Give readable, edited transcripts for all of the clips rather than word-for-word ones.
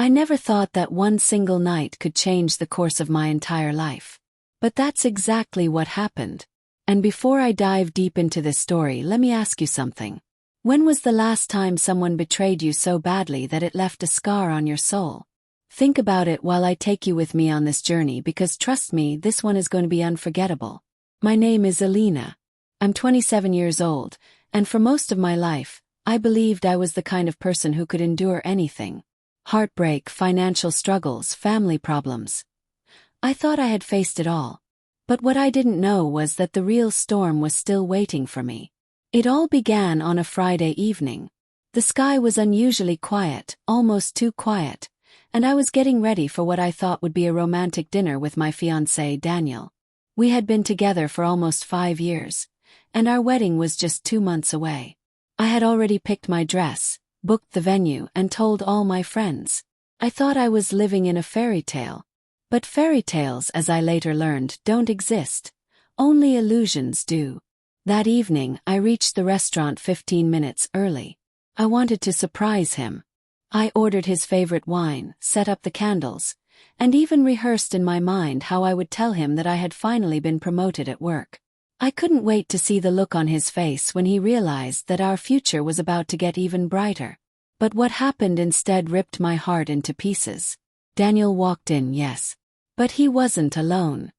I never thought that one single night could change the course of my entire life. But that's exactly what happened. And before I dive deep into this story, let me ask you something. When was the last time someone betrayed you so badly that it left a scar on your soul? Think about it while I take you with me on this journey, because trust me, this one is going to be unforgettable. My name is Alina. I'm 27 years old, and for most of my life, I believed I was the kind of person who could endure anything. Heartbreak, financial struggles, family problems. I thought I had faced it all. But what I didn't know was that the real storm was still waiting for me. It all began on a Friday evening. The sky was unusually quiet, almost too quiet, and I was getting ready for what I thought would be a romantic dinner with my fiancé, Daniel. We had been together for almost 5 years, and our wedding was just 2 months away. I had already picked my dress, booked the venue, and told all my friends. I thought I was living in a fairy tale. But fairy tales, as I later learned, don't exist. Only illusions do. That evening, I reached the restaurant 15 minutes early. I wanted to surprise him. I ordered his favorite wine, set up the candles, and even rehearsed in my mind how I would tell him that I had finally been promoted at work. I couldn't wait to see the look on his face when he realized that our future was about to get even brighter. But what happened instead ripped my heart into pieces. Daniel walked in, yes. But he wasn't alone.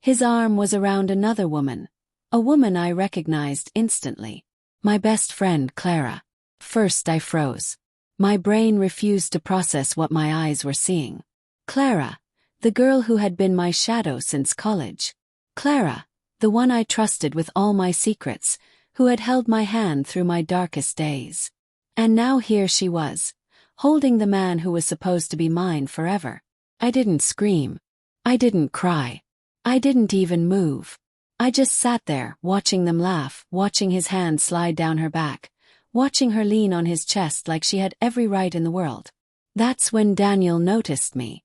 His arm was around another woman, a woman I recognized instantly. My best friend, Clara. First I froze. My brain refused to process what my eyes were seeing. Clara, the girl who had been my shadow since college. Clara, the one I trusted with all my secrets, who had held my hand through my darkest days. And now here she was, holding the man who was supposed to be mine forever. I didn't scream. I didn't cry. I didn't even move. I just sat there, watching them laugh, watching his hand slide down her back, watching her lean on his chest like she had every right in the world. That's when Daniel noticed me.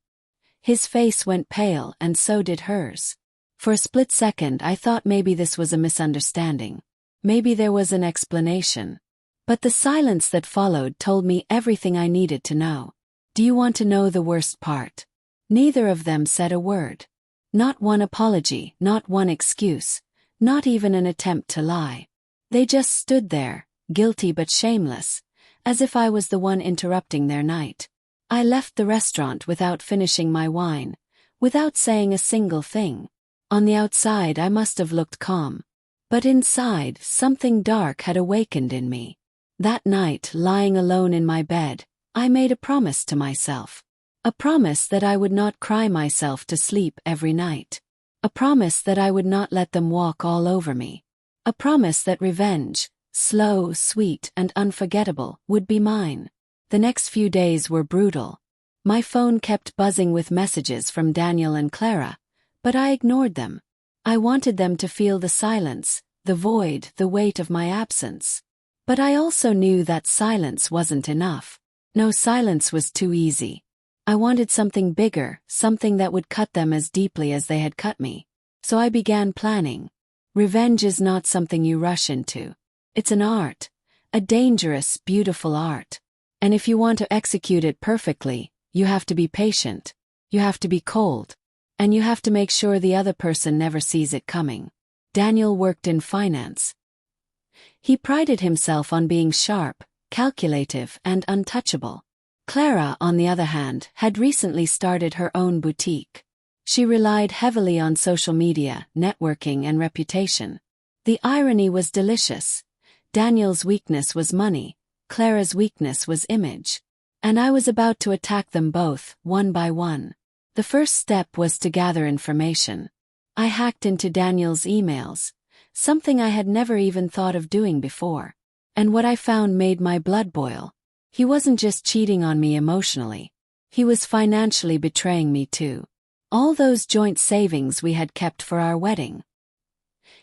His face went pale, and so did hers. For a split second I thought maybe this was a misunderstanding. Maybe there was an explanation. But the silence that followed told me everything I needed to know. Do you want to know the worst part? Neither of them said a word. Not one apology, not one excuse, not even an attempt to lie. They just stood there, guilty but shameless, as if I was the one interrupting their night. I left the restaurant without finishing my wine, without saying a single thing. On the outside I must have looked calm. But inside, something dark had awakened in me. That night, lying alone in my bed, I made a promise to myself. A promise that I would not cry myself to sleep every night. A promise that I would not let them walk all over me. A promise that revenge, slow, sweet, and unforgettable, would be mine. The next few days were brutal. My phone kept buzzing with messages from Daniel and Clara, but I ignored them. I wanted them to feel the silence, the void, the weight of my absence. But I also knew that silence wasn't enough. No, silence was too easy. I wanted something bigger, something that would cut them as deeply as they had cut me. So I began planning. Revenge is not something you rush into. It's an art. A dangerous, beautiful art. And if you want to execute it perfectly, you have to be patient. You have to be cold. And you have to make sure the other person never sees it coming. Daniel worked in finance. He prided himself on being sharp, calculative, and untouchable. Clara, on the other hand, had recently started her own boutique. She relied heavily on social media, networking, and reputation. The irony was delicious. Daniel's weakness was money, Clara's weakness was image. And I was about to attack them both, one by one. The first step was to gather information. I hacked into Daniel's emails, something I had never even thought of doing before. And what I found made my blood boil. He wasn't just cheating on me emotionally. He was financially betraying me too. All those joint savings we had kept for our wedding.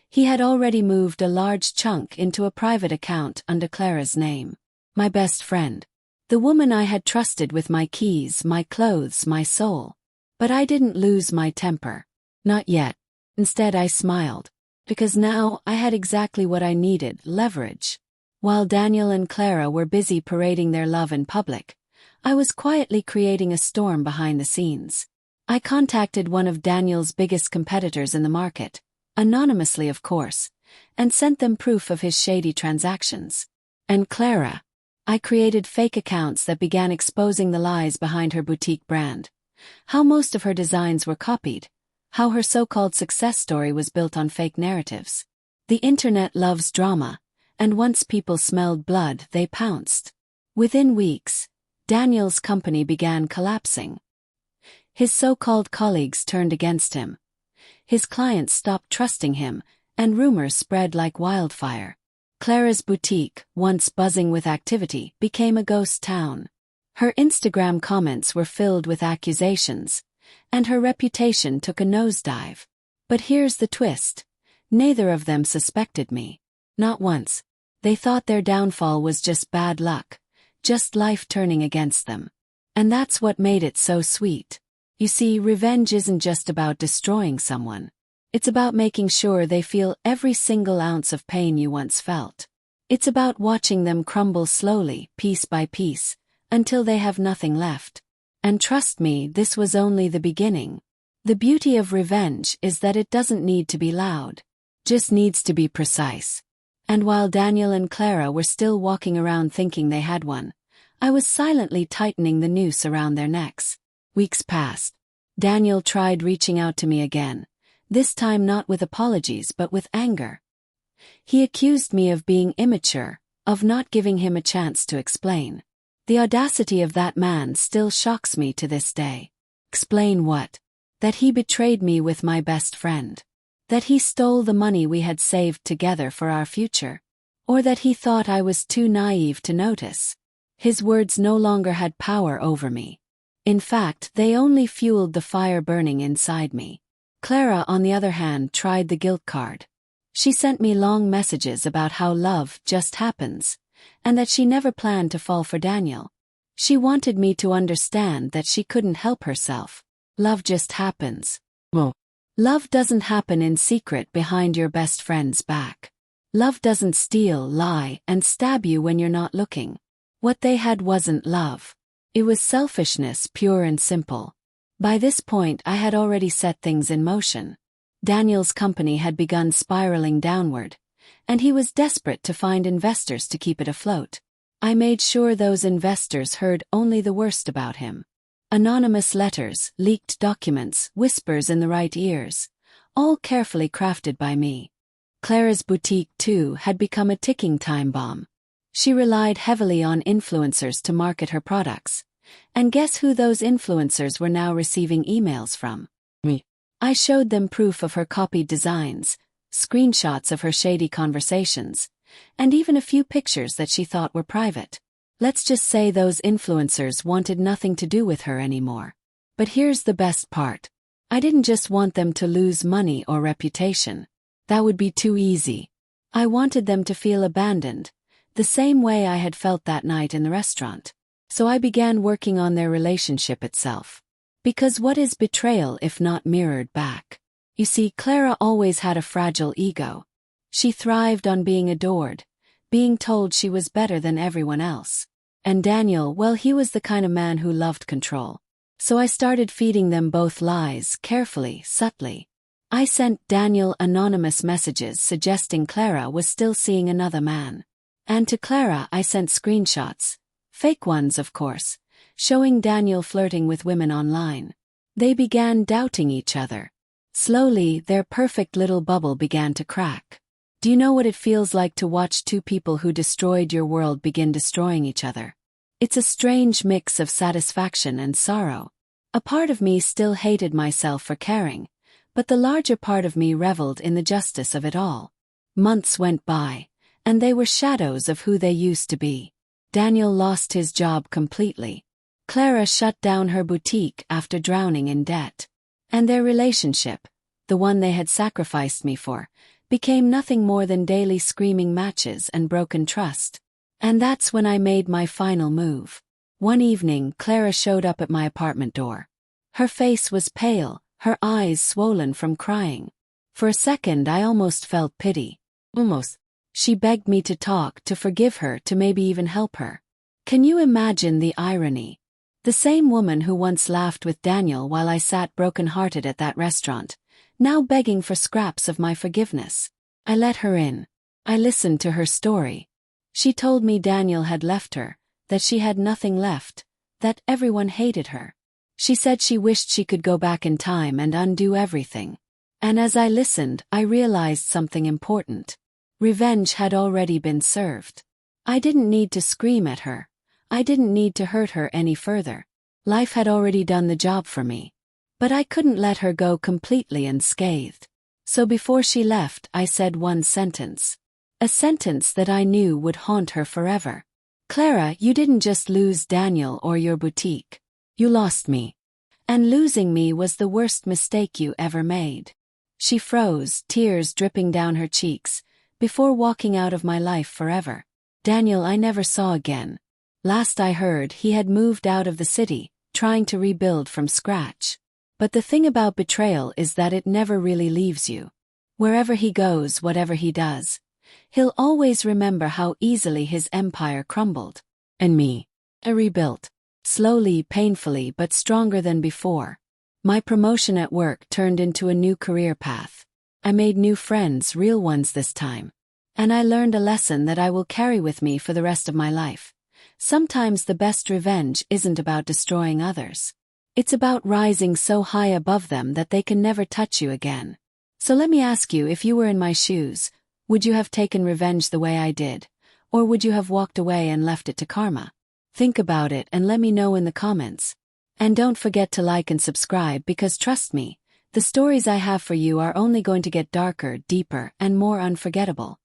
He had already moved a large chunk into a private account under Clara's name. My best friend. The woman I had trusted with my keys, my clothes, my soul. But I didn't lose my temper. Not yet. Instead I smiled. Because now I had exactly what I needed, leverage. While Daniel and Clara were busy parading their love in public, I was quietly creating a storm behind the scenes. I contacted one of Daniel's biggest competitors in the market, anonymously of course, and sent them proof of his shady transactions. And Clara. I created fake accounts that began exposing the lies behind her boutique brand. How most of her designs were copied. How her so-called success story was built on fake narratives. The internet loves drama, and once people smelled blood, they pounced. Within weeks, Daniel's company began collapsing. His so-called colleagues turned against him. His clients stopped trusting him, and rumors spread like wildfire. Clara's boutique, once buzzing with activity, became a ghost town. Her Instagram comments were filled with accusations, and her reputation took a nosedive. But here's the twist. Neither of them suspected me. Not once. They thought their downfall was just bad luck, just life turning against them. And that's what made it so sweet. You see, revenge isn't just about destroying someone. It's about making sure they feel every single ounce of pain you once felt. It's about watching them crumble slowly, piece by piece, until they have nothing left. And trust me, this was only the beginning. The beauty of revenge is that it doesn't need to be loud. Just needs to be precise. And while Daniel and Clara were still walking around thinking they had won, I was silently tightening the noose around their necks. Weeks passed. Daniel tried reaching out to me again, this time not with apologies but with anger. He accused me of being immature, of not giving him a chance to explain. The audacity of that man still shocks me to this day. Explain what? That he betrayed me with my best friend. That he stole the money we had saved together for our future. Or that he thought I was too naive to notice. His words no longer had power over me. In fact, they only fueled the fire burning inside me. Clara, on the other hand, tried the guilt card. She sent me long messages about how love just happens, and that she never planned to fall for Daniel. She wanted me to understand that she couldn't help herself. Love just happens. Well, love doesn't happen in secret behind your best friend's back. Love doesn't steal, lie, and stab you when you're not looking. What they had wasn't love. It was selfishness, pure and simple. By this point, I had already set things in motion. Daniel's company had begun spiraling downward, and he was desperate to find investors to keep it afloat. I made sure those investors heard only the worst about him. Anonymous letters, leaked documents, whispers in the right ears, all carefully crafted by me. Clara's boutique, too, had become a ticking time bomb. She relied heavily on influencers to market her products. And guess who those influencers were now receiving emails from? Me. I showed them proof of her copied designs, screenshots of her shady conversations, and even a few pictures that she thought were private. Let's just say those influencers wanted nothing to do with her anymore. But here's the best part. I didn't just want them to lose money or reputation. That would be too easy. I wanted them to feel abandoned, the same way I had felt that night in the restaurant. So I began working on their relationship itself. Because what is betrayal if not mirrored back? You see, Clara always had a fragile ego. She thrived on being adored, being told she was better than everyone else. And Daniel, well, he was the kind of man who loved control. So I started feeding them both lies, carefully, subtly. I sent Daniel anonymous messages suggesting Clara was still seeing another man. And to Clara I sent screenshots, fake ones of course, showing Daniel flirting with women online. They began doubting each other. Slowly, their perfect little bubble began to crack. Do you know what it feels like to watch two people who destroyed your world begin destroying each other? It's a strange mix of satisfaction and sorrow. A part of me still hated myself for caring, but the larger part of me reveled in the justice of it all. Months went by, and they were shadows of who they used to be. Daniel lost his job completely. Clara shut down her boutique after drowning in debt. And their relationship, the one they had sacrificed me for, became nothing more than daily screaming matches and broken trust. And that's when I made my final move. One evening, Clara showed up at my apartment door. Her face was pale, her eyes swollen from crying. For a second I almost felt pity. Almost. She begged me to talk, to forgive her, to maybe even help her. Can you imagine the irony? The same woman who once laughed with Daniel while I sat broken-hearted at that restaurant, now begging for scraps of my forgiveness. I let her in. I listened to her story. She told me Daniel had left her, that she had nothing left, that everyone hated her. She said she wished she could go back in time and undo everything. And as I listened, I realized something important. Revenge had already been served. I didn't need to scream at her. I didn't need to hurt her any further. Life had already done the job for me. But I couldn't let her go completely unscathed. So before she left, I said one sentence. A sentence that I knew would haunt her forever. Clara, you didn't just lose Daniel or your boutique. You lost me. And losing me was the worst mistake you ever made. She froze, tears dripping down her cheeks, before walking out of my life forever. Daniel I never saw again. Last I heard, he had moved out of the city, trying to rebuild from scratch. But the thing about betrayal is that it never really leaves you. Wherever he goes, whatever he does, he'll always remember how easily his empire crumbled. And me. I rebuilt. Slowly, painfully, but stronger than before. My promotion at work turned into a new career path. I made new friends, real ones this time. And I learned a lesson that I will carry with me for the rest of my life. Sometimes the best revenge isn't about destroying others. It's about rising so high above them that they can never touch you again. So let me ask you, if you were in my shoes, would you have taken revenge the way I did? Or would you have walked away and left it to karma? Think about it and let me know in the comments. And don't forget to like and subscribe, because trust me, the stories I have for you are only going to get darker, deeper, and more unforgettable.